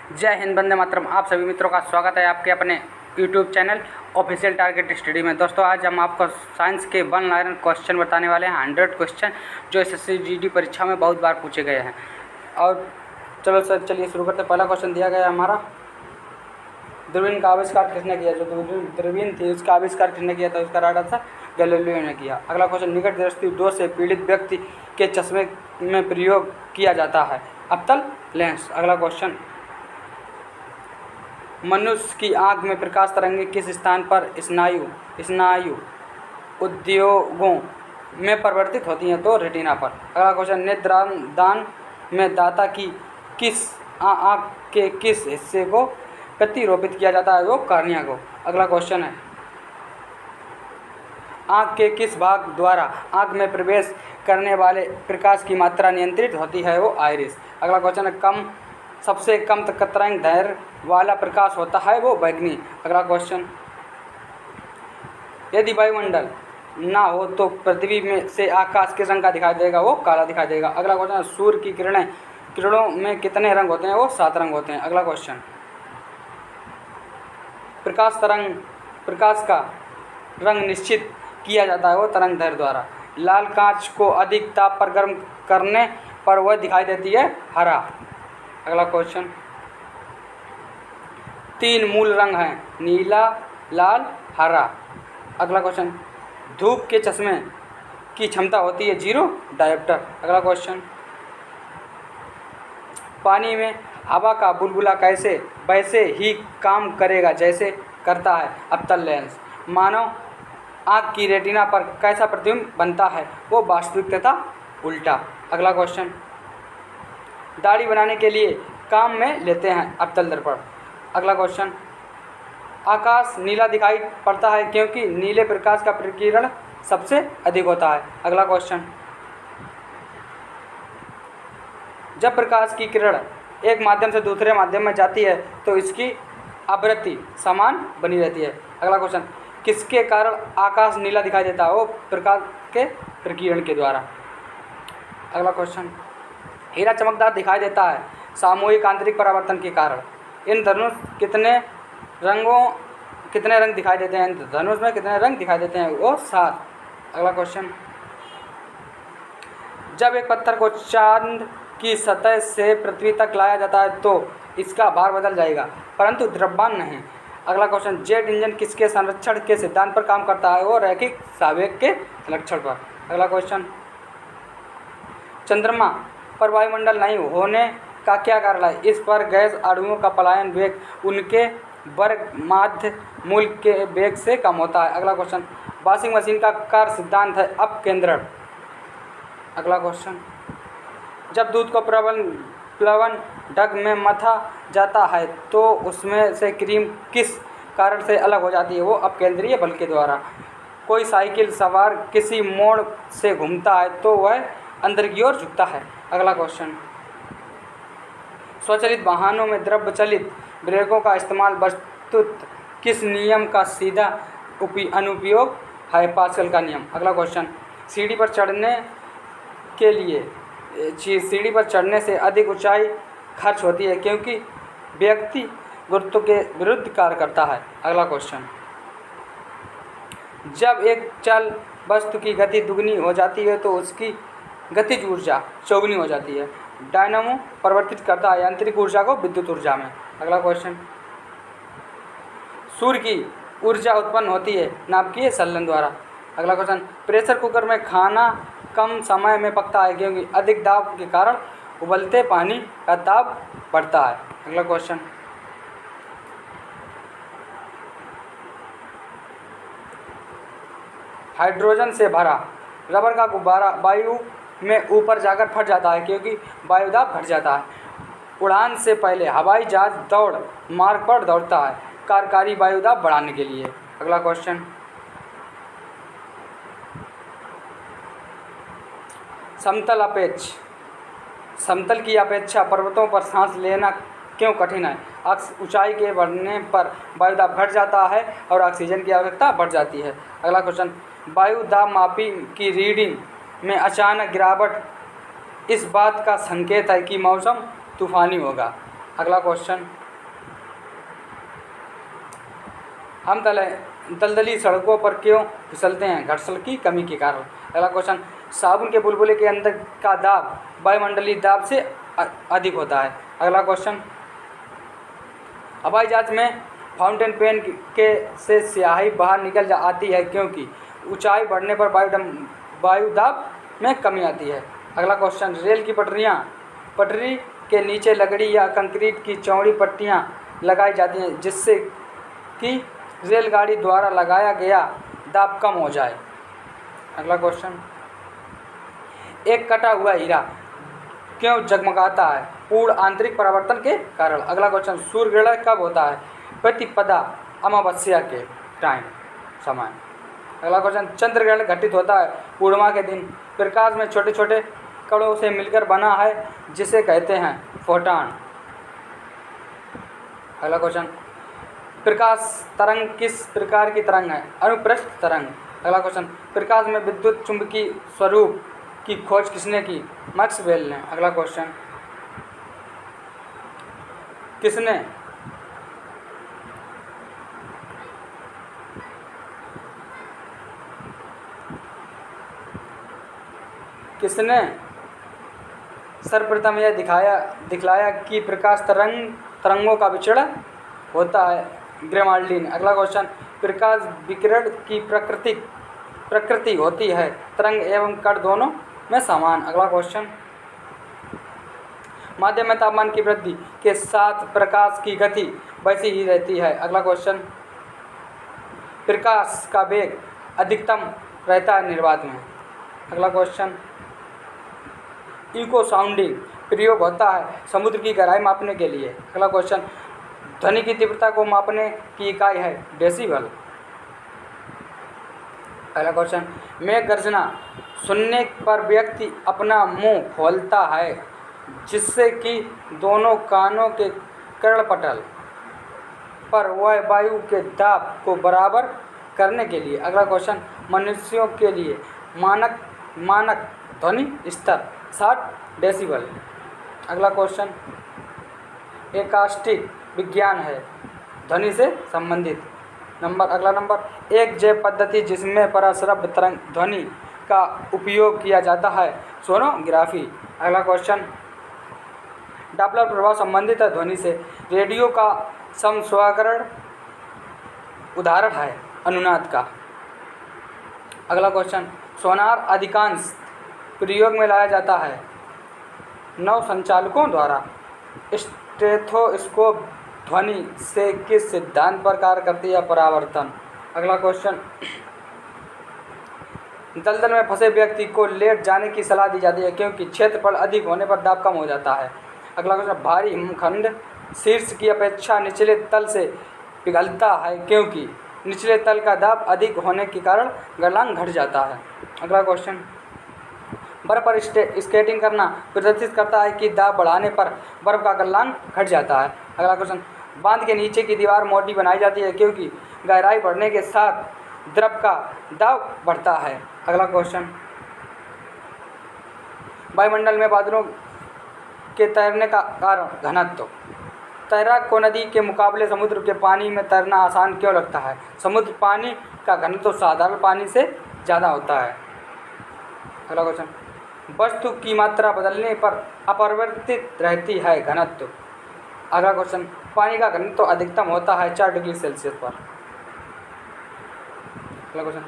जय हिंद, वंदे मातरम। आप सभी मित्रों का स्वागत है आपके अपने YouTube channel official target study में। दोस्तों, आज हम आपको साइंस के 1 लाइन क्वेश्चन बताने वाले हैं, 100 क्वेश्चन जो एसएससी जीडी परीक्षा में बहुत बार पूछे गए हैं। और चलो सर, चलिए शुरू करते हैं। पहला क्वेश्चन दिया गया है हमारा, दूरबीन का आविष्कार किसने किया? जो दूरबीन थी उसका आविष्कार किसने किया था? उसका राइट आंसर गैलीलियो ने किया। अगला क्वेश्चन, निकट दृष्टि दोष से पीड़ित व्यक्ति के चश्मे में प्रयोग किया जाता है अवतल लेंस। अगला क्वेश्चन, मनुष्य की आंख में प्रकाश तरंगें किस स्थान पर स्नायु उद्योगों में परिवर्तित होती हैं? तो रेटिना पर। अगला क्वेश्चन, नेत्रदान में दाता की किस आंख के किस हिस्से को प्रतिरोपित किया जाता है? वो कार्निया को। अगला क्वेश्चन है, आंख के किस भाग द्वारा आंख में प्रवेश करने वाले प्रकाश की मात्रा नियंत्रित होती है? वो आइरिस। अगला क्वेश्चन है, सबसे कम तरंग दैर्घ्य वाला प्रकाश होता है? वो बैगनी। अगला क्वेश्चन, यदि वायुमंडल ना हो तो पृथ्वी में से आकाश किस रंग का दिखाई देगा? वो काला दिखाई देगा। अगला क्वेश्चन है, सूर्य की किरणों में कितने रंग होते हैं? वो 7 रंग होते हैं। अगला क्वेश्चन, प्रकाश का रंग निश्चित किया जाता है? वो तरंग दैर्घ्य द्वारा। लाल कांच को अधिक ताप पर गर्म करने पर वह दिखाई देती है हरा। अगला क्वेश्चन, 3 मूल रंग हैं, नीला, लाल, हरा। अगला क्वेश्चन, धूप के चश्मे की क्षमता होती है 0 डायोप्टर। अगला क्वेश्चन, पानी में हवा का बुलबुला कैसे वैसे ही काम करेगा जैसे करता है अवतल लेंस। मानव आँख की रेटिना पर कैसा प्रतिबिंब बनता है? वो वास्तविक तथा उल्टा। अगला क्वेश्चन, दाढ़ी बनाने के लिए काम में लेते हैं अवतल दर्पण। अगला क्वेश्चन, आकाश नीला दिखाई पड़ता है क्योंकि नीले प्रकाश का प्रकीर्णन सबसे अधिक होता है। अगला क्वेश्चन, जब प्रकाश की किरण एक माध्यम से दूसरे माध्यम में जाती है तो इसकी आवृत्ति समान बनी रहती है। अगला क्वेश्चन, किसके कारण आकाश नीला दिखाई देता है? वो प्रकाश के प्रकीर्णन के द्वारा। अगला क्वेश्चन, हीरा चमकदार दिखाई देता है सामूहिक आंतरिक परावर्तन के कारण। इन धनुष कितने रंग दिखाई देते हैं? धनुष में कितने रंग दिखाई देते हैं? वो 7। अगला क्वेश्चन, जब एक पत्थर को चांद की सतह से पृथ्वी तक लाया जाता है तो इसका भार बदल जाएगा परंतु द्रव्यमान नहीं। अगला क्वेश्चन, जेट इंजन किसके संरक्षण के सिद्धांत पर काम करता है? वो रैखिक संवेग के संरक्षण पर। अगला क्वेश्चन, चंद्रमा पर वायुमंडल नहीं होने का क्या कारण है? इस पर गैस अणुओं का पलायन वेग उनके वर्ग माध्य मूल के वेग से कम होता है। अगला क्वेश्चन, वॉशिंग मशीन का कार्य सिद्धांत है अपकेंद्रण। अगला क्वेश्चन, जब दूध को प्लवन ढक में मथा जाता है तो उसमें से क्रीम किस कारण से अलग हो जाती है? वो अपकेंद्रीय बल के द्वारा। कोई साइकिल सवार किसी मोड़ से घूमता है तो वह अंदर की ओर झुकता है। अगला क्वेश्चन, स्वचालित वाहनों में द्रव्य चलित ब्रेकों का इस्तेमाल वस्तुत किस नियम का सीधा अनुप्रयोग है? पास्कल का नियम। अगला क्वेश्चन, सीढ़ी पर चढ़ने से अधिक ऊंचाई खर्च होती है क्योंकि व्यक्ति गुरुत्व के विरुद्ध कार्य करता है। अगला क्वेश्चन, जब एक चल वस्तु की गति दुगनी हो जाती है तो उसकी गतिज ऊर्जा चौगुनी हो जाती है। डायनामो परिवर्तित करता है यांत्रिक ऊर्जा को विद्युत ऊर्जा में। अगला क्वेश्चन, सूर्य की ऊर्जा उत्पन्न होती है नाभिकीय संलयन द्वारा। अगला क्वेश्चन, प्रेशर कुकर में खाना कम समय में पकता है क्योंकि अधिक दाब के कारण उबलते पानी का दाब बढ़ता है। अगला क्वेश्चन, हाइड्रोजन से भरा रबर का गुब्बारा वायु में ऊपर जाकर फट जाता है क्योंकि वायुदाब घट जाता है। उड़ान से पहले हवाई जहाज दौड़ मार्ग पर दौड़ता है कार्यकारी वायुदाब बढ़ाने के लिए। अगला क्वेश्चन, समतल की अपेक्षा पर्वतों पर सांस लेना क्यों कठिन है? ऊंचाई के बढ़ने पर वायुदाब घट जाता है और ऑक्सीजन की आवश्यकता बढ़ जाती है। अगला क्वेश्चन, वायुदाब मापी की रीडिंग में अचानक गिरावट इस बात का संकेत है कि मौसम तूफानी होगा। अगला क्वेश्चन, हम दलदली सड़कों पर क्यों फिसलते हैं? घर्षण की कमी के कारण। अगला क्वेश्चन, साबुन के बुलबुले के अंदर का दाब वायुमंडलीय दाब से अधिक होता है। अगला क्वेश्चन, हवाई जहाज में फाउंटेन पेन के से स्याही बाहर निकल आती है क्योंकि ऊंचाई बढ़ने पर वायु दाब में कमी आती है। अगला क्वेश्चन, रेल की पटरी के नीचे लकड़ी या कंक्रीट की चौड़ी पट्टियां लगाई जाती हैं जिससे कि रेलगाड़ी द्वारा लगाया गया दाब कम हो जाए। अगला क्वेश्चन, एक कटा हुआ हीरा क्यों जगमगाता है? पूर्ण आंतरिक परावर्तन के कारण। अगला क्वेश्चन, सूर्य ग्रहण कब होता है? प्रतिपदा अमावस्या के टाइम समय। अगला क्वेश्चन, चंद्र ग्रहण घटित होता है पूर्णिमा के दिन। प्रकाश में छोटे छोटे कणों से मिलकर बना है जिसे कहते हैं फोटॉन। अगला क्वेश्चन, प्रकाश तरंग किस प्रकार की तरंग है? अनुप्रस्थ तरंग। अगला क्वेश्चन, प्रकाश में विद्युत चुंबकीय स्वरूप की खोज किसने की? मैक्सवेल ने। अगला क्वेश्चन, किसने सर्वप्रथम यह दिखलाया कि प्रकाश तरंगों का विचरण होता है? ग्रिमाल्डी ने। अगला क्वेश्चन, प्रकाश विकिरण की प्रकृति होती है तरंग एवं कण दोनों में समान। अगला क्वेश्चन, माध्यम में तापमान की वृद्धि के साथ प्रकाश की गति वैसी ही रहती है। अगला क्वेश्चन, प्रकाश का वेग अधिकतम रहता है निर्वात में। अगला क्वेश्चन, इको साउंडिंग प्रयोग होता है समुद्र की गहराई मापने के लिए। अगला क्वेश्चन, ध्वनि की तीव्रता को मापने की इकाई है डेसिबल। अगला क्वेश्चन, मेघ गर्जना सुनने पर व्यक्ति अपना मुंह खोलता है जिससे कि दोनों कानों के कर्णपटल पर वह वायु के दाब को बराबर करने के लिए। अगला क्वेश्चन, मनुष्यों के लिए मानक ध्वनि स्तर 60 डेसिबल। अगला क्वेश्चन, एकास्टिक विज्ञान है ध्वनि से संबंधित। अगला नंबर, एक जैव पद्धति जिसमें पराश्रव्य तरंग ध्वनि का उपयोग किया जाता है सोनोग्राफी। अगला क्वेश्चन, डॉपलर प्रभाव संबंधित है ध्वनि से। रेडियो का समस्वकरण उदाहरण है अनुनाद का। अगला क्वेश्चन, सोनार अधिकांश प्रयोग में लाया जाता है नौ संचालकों द्वारा। स्टेथोस्कोप ध्वनि से किस सिद्धांत पर कार्य करती है? परावर्तन। अगला क्वेश्चन, दलदल में फंसे व्यक्ति को लेट जाने की सलाह दी जाती है क्योंकि क्षेत्रफल अधिक होने पर दाब कम हो जाता है। अगला क्वेश्चन, भारी हिमखंड शीर्ष की अपेक्षा निचले तल से पिघलता है क्योंकि निचले तल का दाब अधिक होने के कारण गलनांक घट जाता है। अगला क्वेश्चन, बर्फ पर स्केटिंग करना प्रदर्शित करता है कि दाब बढ़ाने पर बर्फ का गलनांक घट जाता है। अगला क्वेश्चन, बांध के नीचे की दीवार मोटी बनाई जाती है क्योंकि गहराई बढ़ने के साथ द्रव का दाब बढ़ता है। अगला क्वेश्चन, वायुमंडल में बादलों के तैरने का कारण घनत्व। तैराक को नदी के मुकाबले समुद्र के पानी में तैरना आसान क्यों लगता है? समुद्र पानी का घनत्व साधारण पानी से ज़्यादा होता है। अगला क्वेश्चन, वस्तु की मात्रा बदलने पर अपरिवर्तित रहती है घनत्व। अगला क्वेश्चन, पानी का घनत्व अधिकतम होता है 4 डिग्री सेल्सियस पर। अगला क्वेश्चन,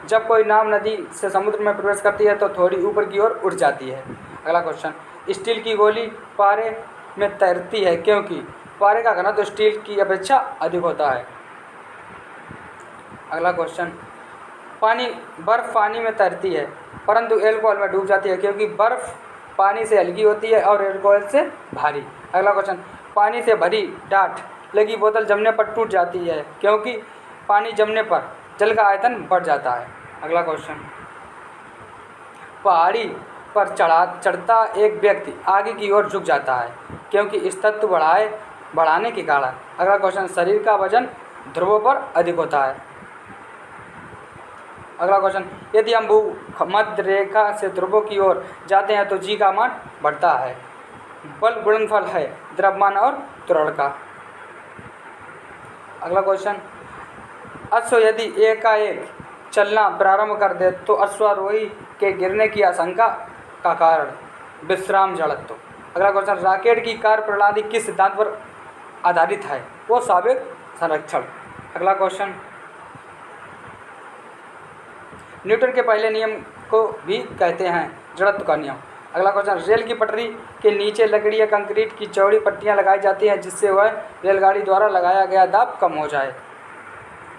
जब कोई नाव नदी से समुद्र में प्रवेश करती है तो थोड़ी ऊपर की ओर उठ जाती है। अगला क्वेश्चन, स्टील की गोली पारे में तैरती है क्योंकि पारे का घनत्व स्टील की अपेक्षा अधिक होता है। अगला क्वेश्चन, बर्फ पानी में तैरती है परंतु एल्कोहल में डूब जाती है क्योंकि बर्फ पानी से हल्की होती है और एल्कोहल से भारी। अगला क्वेश्चन, पानी से भरी डाठ लगी बोतल जमने पर टूट जाती है क्योंकि पानी जमने पर जल का आयतन बढ़ जाता है। अगला क्वेश्चन, पहाड़ी पर चढ़ता एक व्यक्ति आगे की ओर झुक जाता है क्योंकि इस तत्व बढ़ाने के कारण। अगला क्वेश्चन, शरीर का वजन ध्रुवों पर अधिक होता है। अगला क्वेश्चन, यदि हम भूमध्य रेखा से ध्रुवों की ओर जाते हैं तो जी का मान बढ़ता है। बल गुणनफल है द्रव्यमान और त्वरण का। अगला क्वेश्चन, अश्व यदि एकाएक चलना प्रारंभ कर दे तो अश्वारोही के गिरने की आशंका का कारण विश्राम जड़त्व। अगला क्वेश्चन, रॉकेट की कार्य प्रणाली किस सिद्धांत पर आधारित है? वो सापेक्ष संरक्षण। अगला क्वेश्चन, न्यूटन के पहले नियम को भी कहते हैं जड़त्व का नियम। अगला क्वेश्चन, रेल की पटरी के नीचे लकड़ी या कंक्रीट की चौड़ी पट्टियां लगाई जाती हैं जिससे वह रेलगाड़ी द्वारा लगाया गया दाब कम हो जाए।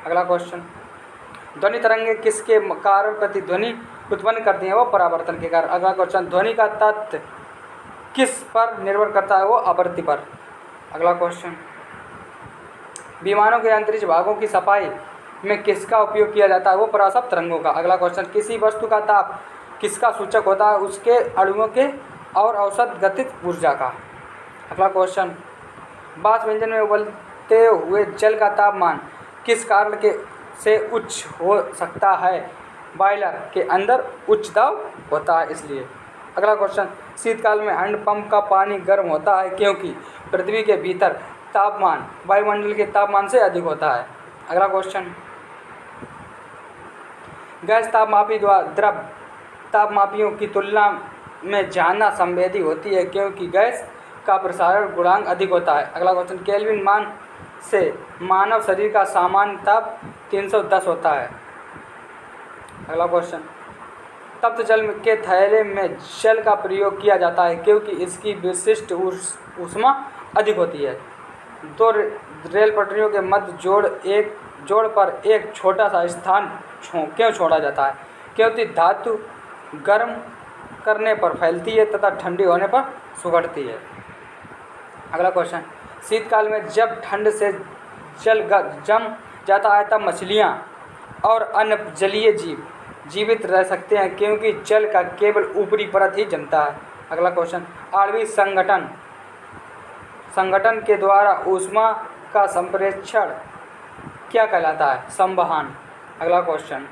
अगला क्वेश्चन, ध्वनि तरंगें किसके कारण प्रतिध्वनि उत्पन्न करती हैं? वो परावर्तन के कारण। अगला क्वेश्चन, ध्वनि का तत्व किस पर निर्भर करता है? वो आवृत्ति पर। अगला क्वेश्चन, विमानों के अंतरिक्ष भागों की सफाई में किसका उपयोग किया जाता है? वो पराशब्द तरंगों का। अगला क्वेश्चन, किसी वस्तु का ताप किसका सूचक होता है? उसके अणुओं के और औसत गतिज ऊर्जा का। अगला क्वेश्चन, वाष्प इंजन में उबलते हुए जल का तापमान किस कारण के से उच्च हो सकता है? बॉयलर के अंदर उच्च दाब होता है इसलिए। अगला क्वेश्चन, शीतकाल में हैंडपंप का पानी गर्म होता है क्योंकि पृथ्वी के भीतर तापमान वायुमंडल के तापमान से अधिक होता है। अगला क्वेश्चन, गैस तापमापी द्रव तापमापियों की तुलना में ज़्यादा संवेदी होती है क्योंकि गैस का प्रसारण गुणांक अधिक होता है। अगला क्वेश्चन, केल्विन मान से मानव शरीर का सामान्य ताप 310 होता है। अगला क्वेश्चन, तप्त जल के थैले में जल का प्रयोग किया जाता है क्योंकि इसकी विशिष्ट ऊष्मा अधिक होती है। दो रेल पटरियों के मध्य जोड़ पर एक छोटा सा स्थान क्यों छोड़ा जाता है? क्योंकि धातु गर्म करने पर फैलती है तथा ठंडी होने पर सुगड़ती है। अगला क्वेश्चन, शीतकाल में जब ठंड से जल जम जाता है तब मछलियाँ और अन्य जलीय जीव जीवित रह सकते हैं क्योंकि जल का केवल ऊपरी परत ही जमता है। अगला क्वेश्चन, आणविक संगठन के द्वारा ऊष्मा का संप्रेषण क्या कहलाता है? संवहन। अगला क्वेश्चन,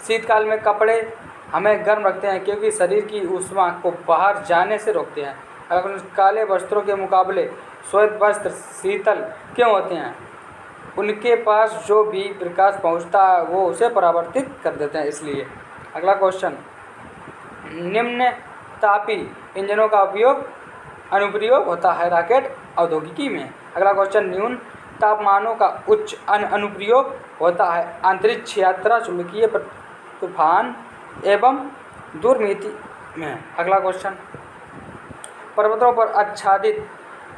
शीतकाल में कपड़े हमें गर्म रखते हैं क्योंकि शरीर की ऊष्मा को बाहर जाने से रोकते हैं। अगला क्वेश्चन, काले वस्त्रों के मुकाबले श्वेत वस्त्र शीतल क्यों होते हैं? उनके पास जो भी प्रकाश पहुंचता है वो उसे परावर्तित कर देते हैं इसलिए। अगला क्वेश्चन, निम्न तापी इंजनों का अनुप्रयोग होता है रॉकेट औद्योगिकी में। अगला क्वेश्चन, न्यून तापमानों का उच्च अनुप्रयोग होता है अंतरिक्ष यात्रा, चुंबकीय तूफान एवं दूरमिति में। अगला क्वेश्चन, पर्वतों पर आच्छादित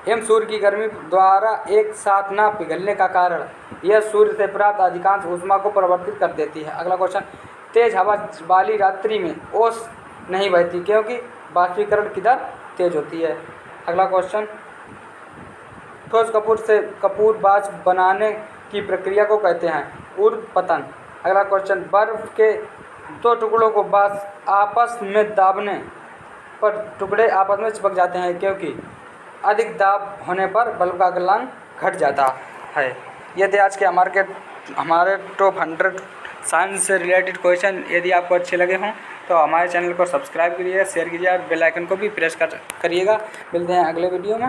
हिम सूर्य की गर्मी द्वारा एक साथ न पिघलने का कारण यह सूर्य से प्राप्त अधिकांश ऊष्मा को परिवर्तित कर देती है। अगला क्वेश्चन, तेज हवा वाली रात्रि में ओस नहीं बहती क्योंकि बाष्पीकरण की दर तेज होती है। अगला क्वेश्चन, ठोस कपूर से कपूर वाष्प बनाने की प्रक्रिया को कहते हैं ऊर्ध्वपतन। अगला क्वेश्चन, बर्फ के दो टुकड़ों को आपस में दाबने पर टुकड़े आपस में चिपक जाते हैं क्योंकि अधिक दाब होने पर बल्ब का गलनांक घट जाता है। ये थे आज के हमारे टॉप 100 साइंस से रिलेटेड क्वेश्चन। यदि आपको अच्छे लगे हों तो हमारे चैनल को सब्सक्राइब करिएगा, शेयर कीजिए और बेल आइकन को भी प्रेस करिएगा। मिलते हैं अगले वीडियो में।